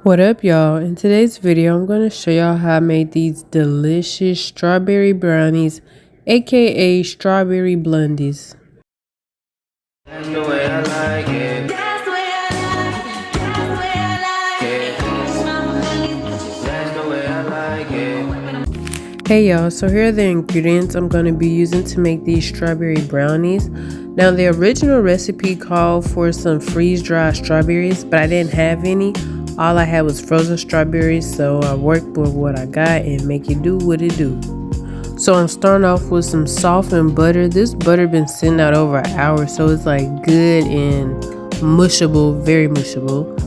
What up, y'all? In today's video I'm going to show y'all how I made these delicious strawberry brownies, aka strawberry blundies. That's the way I like it. That's the way I like it. That's the way I like it. That's the way I like it. Hey y'all, so here are the ingredients I'm going to be using to make these strawberry brownies. Now the original recipe called for some freeze-dried strawberries, but I didn't have any. All I had was frozen strawberries, so I worked with what I got and make it do what it do. So I'm starting off with some softened butter. This butter been sitting out over an hour, so it's like good and mushable, very mushable.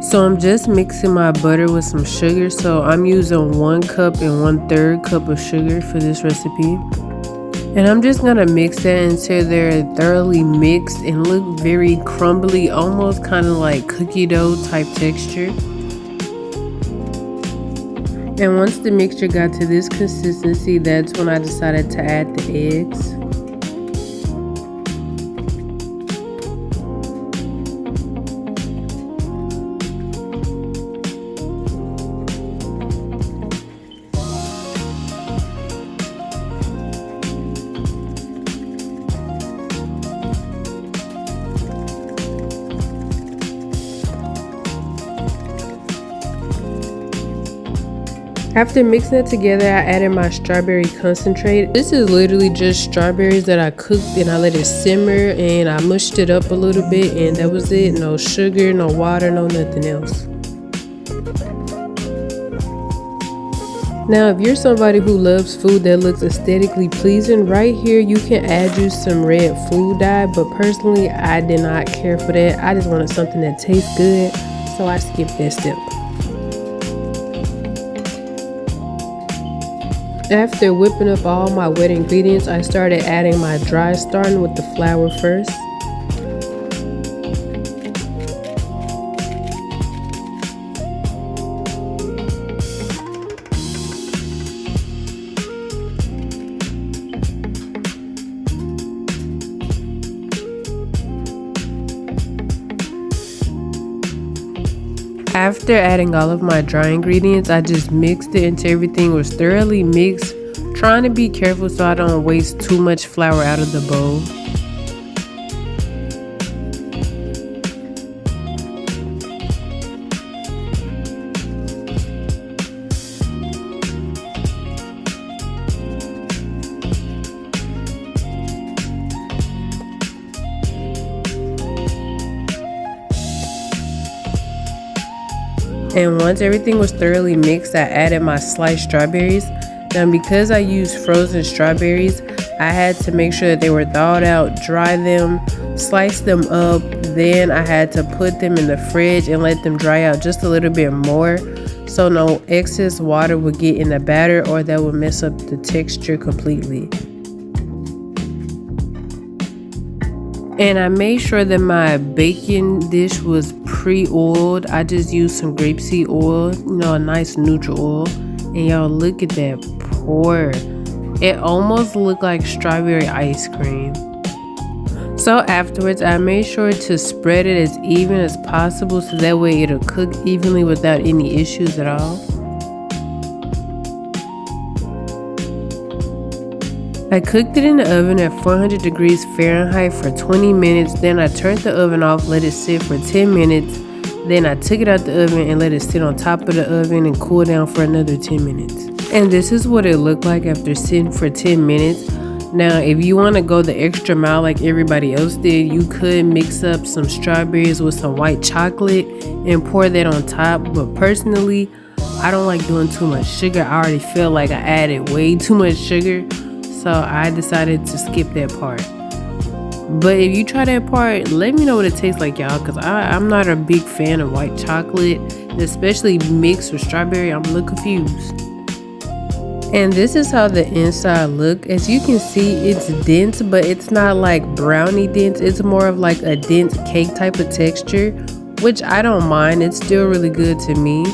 So I'm just mixing my butter with some sugar. So I'm using 1 cup and 1/3 cup of sugar for this recipe. And I'm just gonna mix that until they're thoroughly mixed and look very crumbly, almost kind of like cookie dough type texture. And once the mixture got to this consistency, that's when I decided to add the eggs. After mixing it together, I added my strawberry concentrate. This is literally just strawberries that I cooked and I let it simmer and I mushed it up a little bit, and that was it. No sugar, no water, no nothing else. Now, if you're somebody who loves food that looks aesthetically pleasing, right here you can add you some red food dye, but personally I did not care for that. I just wanted something that tastes good, so I skipped that step. After whipping up all my wet ingredients, I started adding my dry, starting with the flour first. After adding all of my dry ingredients, I just mixed it until everything was thoroughly mixed, trying to be careful so I don't waste too much flour out of the bowl. And once everything was thoroughly mixed, I added my sliced strawberries. Now, because I used frozen strawberries, I had to make sure that they were thawed out, dry them, slice them up. Then I had to put them in the fridge and let them dry out just a little bit more, so no excess water would get in the batter or that would mess up the texture completely. And I made sure that my baking dish was pre-oiled. I just used some grapeseed oil, a nice neutral oil. And y'all, look at that pour. It almost looked like strawberry ice cream. So afterwards, I made sure to spread it as even as possible so that way it'll cook evenly without any issues at all. I cooked it in the oven at 400 degrees Fahrenheit for 20 minutes. Then I turned the oven off, let it sit for 10 minutes. Then I took it out the oven and let it sit on top of the oven and cool down for another 10 minutes. And this is what it looked like after sitting for 10 minutes. Now, if you want to go the extra mile like everybody else did, you could mix up some strawberries with some white chocolate and pour that on top. But personally, I don't like doing too much sugar. I already feel like I added way too much sugar. So I decided to skip that part. But if you try that part, let me know what it tastes like, y'all, because I'm not a big fan of white chocolate, especially mixed with strawberry. I'm a little confused. And this is how the inside look. As you can see, it's dense, but it's not like brownie dense. It's more of like a dense cake type of texture, which I don't mind. It's still really good to me.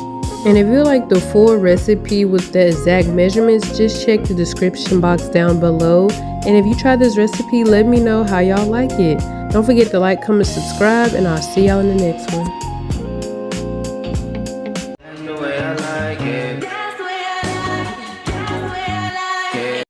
And if you like the full recipe with the exact measurements, just check the description box down below. And if you try this recipe, let me know how y'all like it. Don't forget to like, comment, subscribe, and I'll see y'all in the next one.